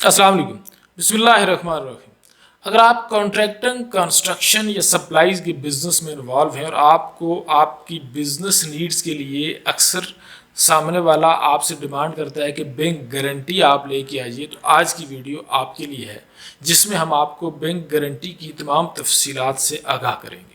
अस्सलाम वालेकुम। बिस्मिल्लाहिर्रहमानिर्रहीम। अगर आप कॉन्ट्रैक्टिंग, कंस्ट्रक्शन या सप्लाईज के बिजनेस में इन्वॉल्व हैं और आपको आपकी बिजनेस नीड्स के लिए अक्सर सामने वाला आपसे डिमांड करता है कि बैंक गारंटी आप लेके आइए, तो आज की वीडियो आपके लिए है जिसमें हम आपको बैंक गारंटी की तमाम तफसीलात से आगाह करेंगे।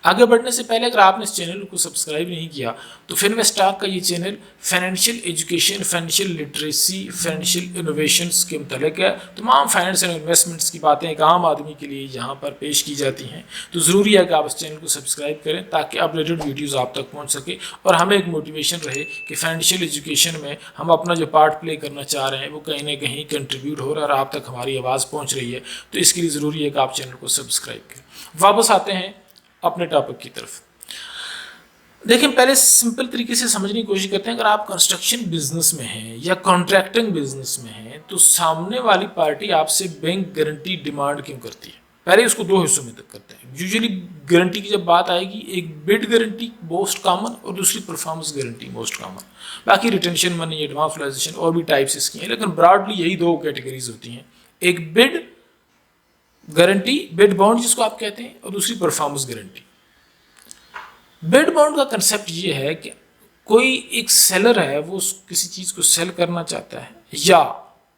आगे बढ़ने से पहले अगर आपने इस चैनल को सब्सक्राइब नहीं किया तो फिनवे स्टॉक का ये channel financial education, financial literacy, financial innovations के मतलब है। तमाम फाइनेंस एंड इन्वेस्टमेंट्स की बातें एक आम आदमी के लिए यहाँ पर पेश की जाती हैं, तो ज़रूरी है कि आप इस चैनल को सब्सक्राइब करें ताकि अपडेटेड वीडियोज़ आप तक पहुँच सके और हमें एक मोटिवेशन रहे कि फाइनेंशियल एजुकेशन में हम अपना जो पार्ट प्ले करना चाह रहे हैं वो कहीं ना कहीं कंट्रीब्यूट हो रहा है और आप तक हमारी आवाज़ पहुँच रही है। तो इसके लिए ज़रूरी है कि आप चैनल को सब्सक्राइब करें। वापस आते हैं अपने टॉपिक की तरफ। देखिए, पहले सिंपल तरीके से समझने की कोशिश करते हैं। अगर आप कंस्ट्रक्शन बिजनेस में हैं या कॉन्ट्रैक्टिंग बिजनेस में हैं तो सामने वाली पार्टी आपसे बैंक गारंटी डिमांड क्यों करती है? पहले उसको दो हिस्सों में तक करते हैं। यूजुअली गारंटी की जब बात आएगी, एक बिड गारंटी मोस्ट कॉमन और दूसरी परफॉर्मेंस गारंटी मोस्ट कॉमन। बाकी रिटेंशन मनी, एडवांस रिलाइजेशन और भी टाइप्स इसकी हैं, लेकिन ब्रॉडली यही दो कैटेगरीज होती हैं। एक बिड गारंटी, बिड बॉन्ड जिसको आप कहते हैं, और दूसरी परफॉर्मेंस गारंटी। बिड बॉन्ड का कंसेप्ट ये है कि कोई एक सेलर है, वो किसी चीज़ को सेल करना चाहता है, या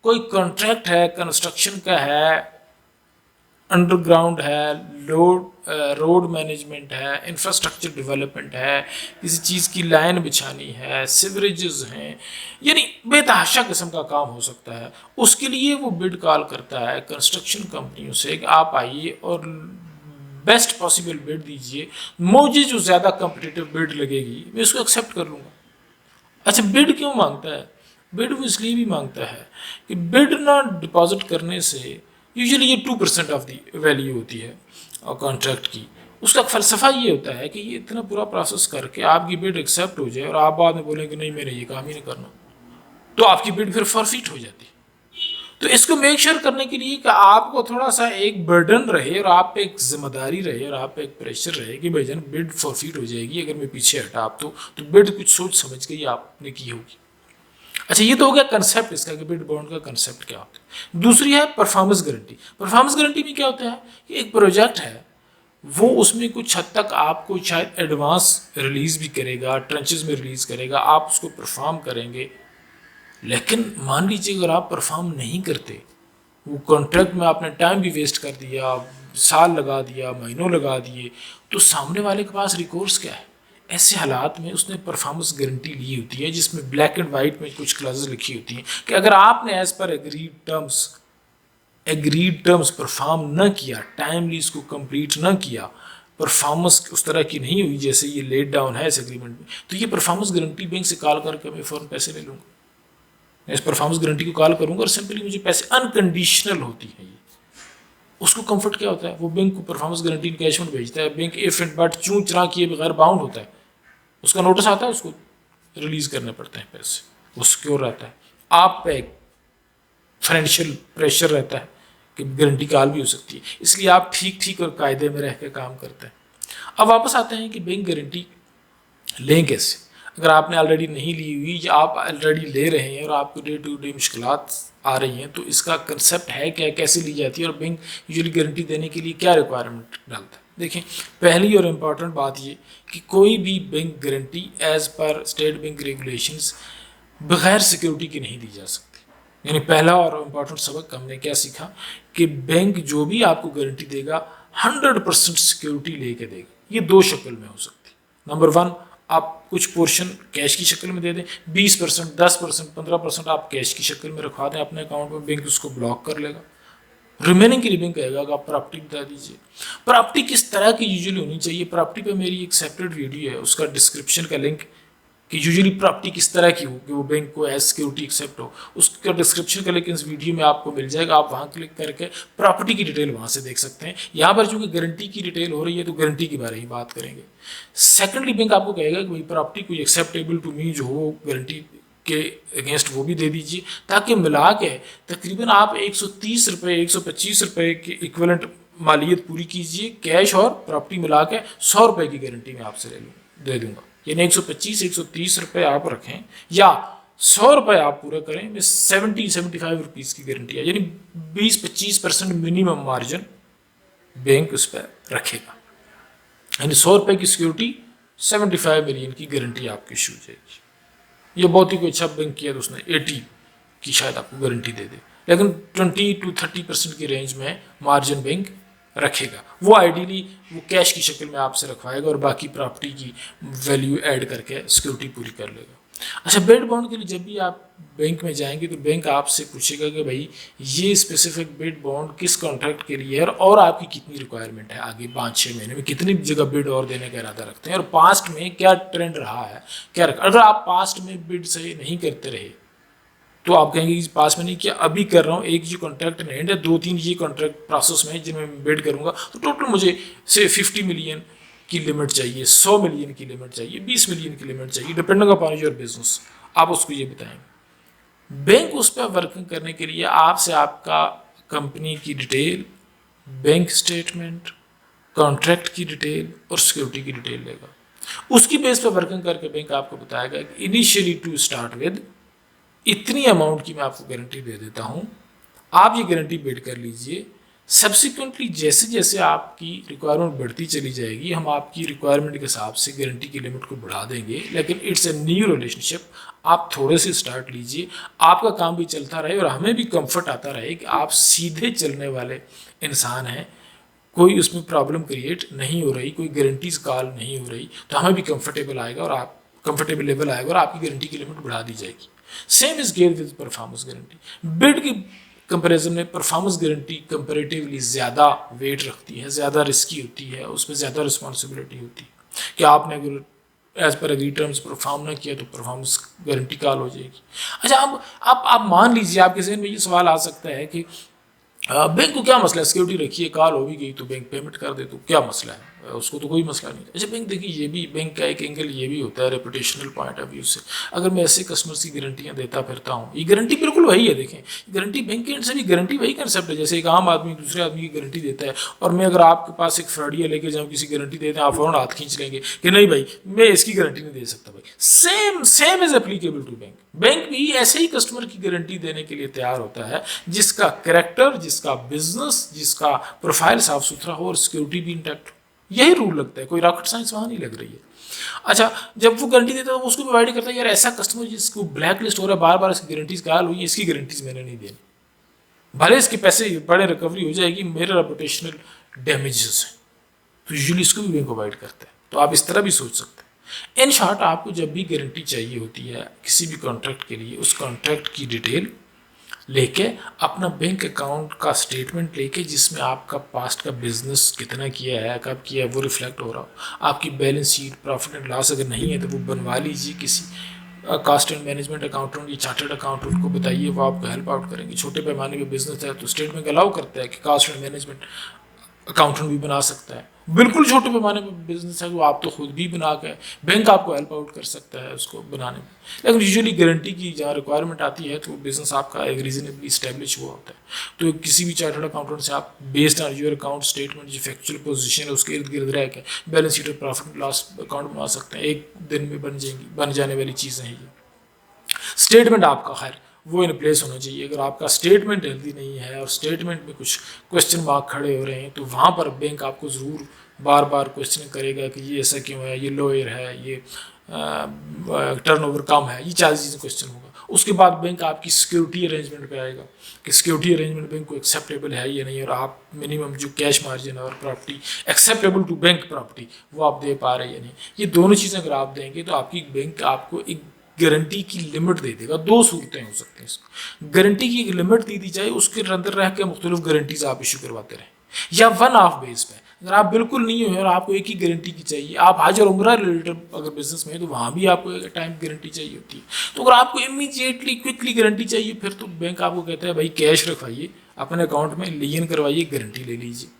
कोई कॉन्ट्रैक्ट है, कंस्ट्रक्शन का है, अंडरग्राउंड है, रोड मैनेजमेंट है, इंफ्रास्ट्रक्चर डेवलपमेंट है, किसी चीज़ की लाइन बिछानी है, सिवरेजेस हैं, यानी बेतहाशा किस्म का काम हो सकता है। उसके लिए वो बिड कॉल करता है कंस्ट्रक्शन कंपनियों से कि आप आइए और बेस्ट पॉसिबल बिड दीजिए, मुझे जो ज़्यादा कम्पिटिटिव बिड लगेगी मैं उसको एक्सेप्ट कर लूँगा। अच्छा, बिड क्यों मांगता है? बिड वो इसलिए भी मांगता है कि बिड ना डिपॉजिट करने से यूजुअली ये 2% ऑफ दी वैल्यू होती है और कॉन्ट्रैक्ट की। उसका फ़लसफ़ा ये होता है कि ये इतना पूरा प्रोसेस करके आपकी बिड एक्सेप्ट हो जाए और आप बाद में बोलें कि नहीं, मैंने ये काम ही नहीं करना, तो आपकी बिड फिर फॉरफिट हो जाती है। तो इसको मेक श्योर करने के लिए कि आपको थोड़ा सा एक बर्डन रहे और आप पे एक जिम्मेदारी रहे और आप पे एक प्रेशर रहे कि भाईजान बिड फॉरफिट हो जाएगी अगर मैं पीछे हटा आप तो बिड कुछ सोच समझ के ही आपने की होगी। अच्छा, ये तो हो गया कंसेप्ट इसका कि बिड बॉन्ड का कंसेप्ट क्या होता है। दूसरी है परफॉर्मेंस गारंटी। परफॉर्मेंस गारंटी में क्या होता है कि एक प्रोजेक्ट है, वो उसमें कुछ हद तक आपको शायद एडवांस रिलीज़ भी करेगा, ट्रंचेस में रिलीज़ करेगा, आप उसको परफॉर्म करेंगे। लेकिन मान लीजिए अगर आप परफॉर्म नहीं करते, वो कॉन्ट्रैक्ट में आपने टाइम भी वेस्ट कर दिया, साल लगा दिया, महीनों लगा दिए, तो सामने वाले के पास रिकोर्स क्या है? ऐसे हालात में उसने परफॉर्मेंस गारंटी ली होती है जिसमें ब्लैक एंड वाइट में कुछ क्लॉजेस लिखी होती हैं कि अगर आपने as per agreed terms perform न किया, टाइमली इसको कंप्लीट न किया, परफॉर्मेंस उस तरह की नहीं हुई जैसे ये लेट डाउन है इस एग्रीमेंट में, तो ये परफॉर्मेंस गारंटी बैंक से कॉल करके मैं फ़ौरन पैसे ले लूँगा। मैं इस परफॉर्मेंस गारंटी को कॉल करूँगा और सिंपली मुझे पैसे, अनकंडीशनल होती है ये। उसको कंफर्ट क्या होता है? वो बैंक को परफॉर्मेंस गारंटी कैशमेंट भेजता है। बैंक इफ एंड बट चूँ चरा किए बगैर बाउंड होता है, उसका नोटिस आता है, उसको रिलीज़ करने पड़ते हैं पैसे, वो सिक्योर रहता है। आप पे एक फाइनेंशियल प्रेशर रहता है कि गारंटी कॉल भी हो सकती है, इसलिए आप ठीक ठीक और कायदे में रह के काम करते हैं। अब वापस आते हैं कि बैंक गारंटी लें कैसे। अगर आपने ऑलरेडी नहीं ली हुई या आप ऑलरेडी ले रहे हैं और आपको डे टू डे मुश्किलात आ रही हैं, तो इसका कंसेप्ट है क्या, कैसे ली जाती है और बैंक यूजुअली गारंटी देने के लिए क्या रिक्वायरमेंट डालता है। देखें, पहली और इम्पॉर्टेंट बात ये कि कोई भी bank guarantee as per state bank regulations बगैर सिक्योरिटी की नहीं दी जा सकती। यानी पहला और इम्पॉर्टेंट सबक हमने क्या सीखा कि बैंक जो भी आपको गारंटी देगा 100% सिक्योरिटी लेके देगा। ये दो शक्ल में हो सकती है। नंबर 1, आप कुछ पोर्शन कैश की शक्ल में दे दें, 20%, 10%, 15% आप कैश की शक्ल में रखवा दें अपने अकाउंट में, बैंक उसको ब्लॉक कर लेगा। रिमेनिंग की बैंक कहेगा कि आप प्रॉपर्टी बता दीजिए। प्रॉपर्टी किस तरह की यूजुअली होनी चाहिए, प्रॉपर्टी पे मेरी एक सेपरेट वीडियो है, उसका डिस्क्रिप्शन का लिंक कि यूजुअली प्रॉपर्टी किस तरह की हो कि वो बैंक को एज सिक्योरिटी एक्सेप्ट हो, उसका डिस्क्रिप्शन का लिंक इस वीडियो में आपको मिल जाएगा। आप वहाँ क्लिक करके प्रॉपर्टी की डिटेल वहाँ से देख सकते हैं। यहाँ पर चूँकि गारंटी की डिटेल हो रही है तो गारंटी के बारे में बात करेंगे। सेकेंडली, बैंक आपको कहेगा कि भाई प्रॉपर्टी कोई एक्सेप्टेबल टू मी जो हो गारंटी के अगेंस्ट वो भी दे दीजिए, ताकि मिला के तकरीबन आप 130 रुपये, 125 रुपये के इक्वलेंट मालियत पूरी कीजिए। कैश और प्रॉपर्टी मिला के 100 रुपये की गारंटी मैं आपसे दे दूँगा। यानी 125, 130 रुपये आप रखें या 100 रुपये आप पूरा करें में 75 रुपीज़ की गारंटी है, यानी 20-25% मिनिमम मार्जिन बैंक उस पर रखेगा। यानी 100 रुपये की सिक्योरिटी 75 मिलियन की गारंटी आपकी इशू हो जाएगी। ये बहुत ही कोई अच्छा बैंक किया तो उसने 80 की शायद आपको गारंटी दे दे, लेकिन 20-30% की रेंज में मार्जिन बैंक रखेगा। वो आइडियली वो कैश की शक्ल में आपसे रखवाएगा और बाकी प्रॉपर्टी की वैल्यू ऐड करके सिक्योरिटी पूरी कर लेगा। अच्छा, बेड बॉन्ड के लिए जब भी आप बैंक में जाएंगे तो बैंक आपसे पूछेगा कि भाई ये स्पेसिफिक बेड बॉन्ड किस कॉन्ट्रैक्ट के लिए है और आपकी कितनी रिक्वायरमेंट है, आगे 5-6 महीने में कितनी जगह बिड और देने का इरादा रखते हैं और पास्ट में क्या ट्रेंड रहा है, क्या रखा। अगर आप पास्ट में बिड सही नहीं करते रहे तो आप कहेंगे कि पास में नहीं किया, अभी कर रहा हूँ, एक ये कॉन्ट्रैक्ट इन हैंड है, 2-3 ये कॉन्ट्रैक्ट प्रोसेस में जिनमें मैं बिड करूँगा, तो टोटल मुझे से 50 मिलियन की लिमिट चाहिए, 100 मिलियन की लिमिट चाहिए, 20 मिलियन की लिमिट चाहिए, डिपेंडिंग अपॉन योर बिजनेस। आप उसको ये बताएंगे। बैंक उस पर वर्किंग करने के लिए आपसे आपका कंपनी की डिटेल, बैंक स्टेटमेंट, कॉन्ट्रैक्ट की डिटेल और सिक्योरिटी की डिटेल लेगा। उसकी बेस पर वर्किंग करके बैंक आपको बताएगा कि इनिशियली टू स्टार्ट विद इतनी अमाउंट की मैं आपको गारंटी दे देता हूँ, आप ये गारंटी बिड कर लीजिए। सब्सिक्वेंटली जैसे जैसे आपकी रिक्वायरमेंट बढ़ती चली जाएगी, हम आपकी रिक्वायरमेंट के हिसाब से गारंटी की लिमिट को बढ़ा देंगे, लेकिन इट्स ए न्यू रिलेशनशिप। आप थोड़े से स्टार्ट लीजिए, आपका काम भी चलता रहे और हमें भी कंफर्ट आता रहे कि आप सीधे चलने वाले इंसान हैं, कोई उसमें प्रॉब्लम क्रिएट नहीं हो रही, कोई गारंटीज कॉल नहीं हो रही, तो हमें भी कंफर्टेबल आएगा और आप कंफर्टेबल लेवल आएगा और आपकी गारंटी की लिमिट बढ़ा दी जाएगी। Same is case with performance guarantee. Bid की कंपैरिजन में परफॉर्मेंस गारंटी कंपैरेटिवली ज़्यादा वेट रखती है, ज़्यादा रिस्की होती है, उसमें ज़्यादा रिस्पॉन्सिबिलिटी होती है कि आपने अगर as per agree terms perform ना किया तो परफॉर्मेंस गारंटी कॉल हो जाएगी। अच्छा, अब आप मान लीजिए आपके जहन में ये सवाल आ सकता है कि बैंक को क्या मसला है, सिक्योरिटी रखी है, कॉल हो भी गई तो बैंक पेमेंट कर दे तो क्या मसला है, उसको तो कोई मसला नहीं। अच्छा, बैंक देखिए ये भी बैंक का एक एंगल ये भी होता है रेपुटेशनल पॉइंट ऑफ व्यू से। अगर मैं ऐसे कस्टमर्स की गारंटियाँ देता फिरता हूँ, ये गारंटी बिल्कुल वही है, देखें गारंटी बैंक के एंड से भी गारंटी वही कंसेप्ट है जैसे एक आम आदमी दूसरे आदमी की गारंटी देता है, और मैं अगर आपके पास एक फ्रॉडिया लेके जाऊँ किसी गारंटी देते हैं, आप फ़ौरन हाथ खींच लेंगे कि नहीं भाई मैं इसकी गारंटी नहीं दे सकता। भाई same is applicable to bank. Bank भी ऐसे ही कस्टमर की गारंटी देने के लिए तैयार होता है जिसका कैरेक्टर, जिसका बिजनेस, जिसका प्रोफाइल साफ सुथरा हो और सिक्योरिटी भी इंटैक्ट हो। यही रूल लगता है, कोई रॉकेट साइंस वहाँ नहीं लग रही है। अच्छा, जब वो गारंटी देता है तो उसको प्रोवाइड करता है यार ऐसा कस्टमर जिसको ब्लैक लिस्ट हो रहा है, बार बार इसकी गारंटीज कॉल हुई, इसकी गारंटीज मैंने नहीं देनी, भले इसके पैसे बड़े रिकवरी हो जाएगी, मेरे रेपुटेशनल डैमेजेस हैं, तो यूजुअली इसको भी बैंक प्रोवाइड करता है। तो आप इस तरह भी सोच सकते हैं। इन शॉर्ट, आपको जब भी गारंटी चाहिए होती है किसी भी कॉन्ट्रैक्ट के लिए, उस कॉन्ट्रैक्ट की डिटेल लेके, अपना बैंक अकाउंट का स्टेटमेंट लेके जिसमें आपका पास्ट का बिजनेस कितना किया है, कब किया है, वो रिफ्लेक्ट हो रहा हो, आपकी balance sheet, profit and loss अगर नहीं है तो वो बनवा लीजिए किसी कॉस्ट एंड मैनेजमेंट अकाउंटेंट या चार्टर्ड अकाउंटेंट को बताइए, वो आपको हेल्प आउट करेंगे। छोटे पैमाने पे बिजनेस है तो स्टेट बैंक अलाउ करता है कि कॉस्ट एंड मैनेजमेंट अकाउंटेंट भी बना सकता है। बिल्कुल छोटे पैमाने पर बिजनेस है तो आप तो खुद भी बना के, बैंक आपको हेल्प आउट कर सकता है उसको बनाने में। लेकिन यूजुअली गारंटी की जहाँ रिक्वायरमेंट आती है तो बिजनेस आपका एक रीजनेबली इस्टेब्लिश हुआ होता है, तो किसी भी चार्टर्ड अकाउंटेंट से आप based on your account statement जो फैक्चुअल पोजीशन है उसके इर्द गिर्द रह के बैलेंस शीट और प्रॉफिट लॉस अकाउंट बना सकते हैं। एक दिन में बन जाने वाली चीज़ें हैं ये। स्टेटमेंट आपका खैर वो इन प्लेस होना चाहिए। अगर आपका स्टेटमेंट हेल्दी नहीं है और स्टेटमेंट में कुछ क्वेश्चन मार्क खड़े हो रहे हैं तो वहाँ पर बैंक आपको ज़रूर बार बार क्वेश्चन करेगा कि ये ऐसा क्यों है, ये लोअर है, ये टर्नओवर कम है, ये 4 चीज़ें क्वेश्चन होगा। उसके बाद बैंक आपकी सिक्योरिटी अरेंजमेंट पे आएगा कि सिक्योरिटी अरेंजमेंट बैंक को एक्सेप्टेबल है या नहीं, और आप मिनिमम जो कैश मार्जिन और property acceptable to bank property वो आप दे पा रहे हैं या नहीं। ये दोनों चीज़ें अगर आप देंगे तो आपकी बैंक आपको एक गारंटी की लिमिट दे देगा। 2 सूरतें हो सकती हैं इसको, गारंटी की एक लिमिट दे दी जाए, उसके अंदर रह के मुख्तलिफ गारंटीज आप इशू करवाते रहें, या वन ऑफ बेस पे अगर आप बिल्कुल नहीं हो और आपको एक ही गारंटी की चाहिए, आप हज और उम्रा रिलेटेड अगर बिजनेस में है तो वहाँ भी आपको एक टाइम गारंटी चाहिए होती है। तो अगर आपको इमीडिएटली क्विकली गारंटी चाहिए फिर तो बैंक आपको कहता है भाई कैश रखवाइए अपने अकाउंट में, लीन करवाइए, गारंटी ले लीजिए।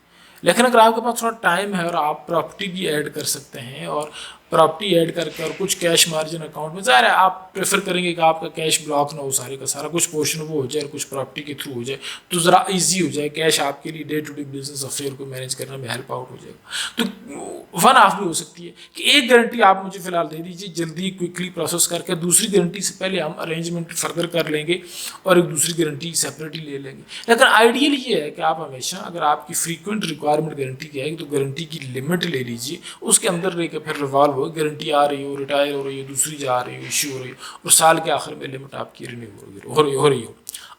लेकिन अगर आपके पास थोड़ा टाइम है और आप प्रॉपर्टी भी ऐड कर सकते हैं और प्रॉपर्टी ऐड करके और कुछ कैश मार्जिन अकाउंट में, ज़ाहिर है आप प्रेफर करेंगे कि आपका कैश ब्लॉक ना हो, सारे का सारा कुछ पोर्शन वो हो जाए और कुछ प्रॉपर्टी के थ्रू हो जाए तो ज़रा इजी हो जाए, कैश आपके लिए day to day business affair को मैनेज करने में हेल्प आउट हो जाएगा। तो वन ऑफ भी हो सकती है कि एक गारंटी आप मुझे फिलहाल दे दीजिए, जल्दी क्विकली प्रोसेस करके दूसरी गारंटी से पहले हम अरेंजमेंट फर्दर कर लेंगे और एक दूसरी गारंटी सेपरेटली ले लेंगे। लेकिन आइडियल ये है कि आप हमेशा, अगर आपकी फ्रीक्वेंट रिक्वायरमेंट गारंटी की है तो गारंटी की लिमिट ले लीजिए, उसके अंदर लेकर फिर रिवॉल्व हो, गारंटी आ रही हो, रिटायर हो रही हो, दूसरी जा रही हो, इशू हो रही हो और साल के आखिर में लिमिट आपकी रिन्यू हो रही हो।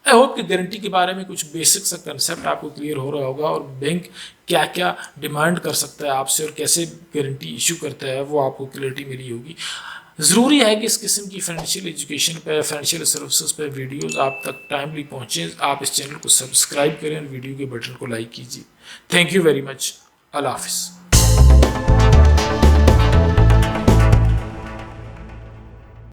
आई होप कि गारंटी के बारे में कुछ बेसिक सा कंसेप्ट आपको क्लियर हो रहा होगा और बैंक क्या क्या डिमांड कर सकता है आपसे और कैसे गारंटी इशू करता है वो आपको क्लियरिटी मिली होगी। ज़रूरी है कि इस किस्म की फाइनेंशियल एजुकेशन पर, फाइनेंशियल सर्विसेज पर वीडियोस आप तक टाइमली पहुँचें। आप इस चैनल को सब्सक्राइब करें और वीडियो के बटन को लाइक कीजिए। Thank you very much. अल्लाह हाफिज़।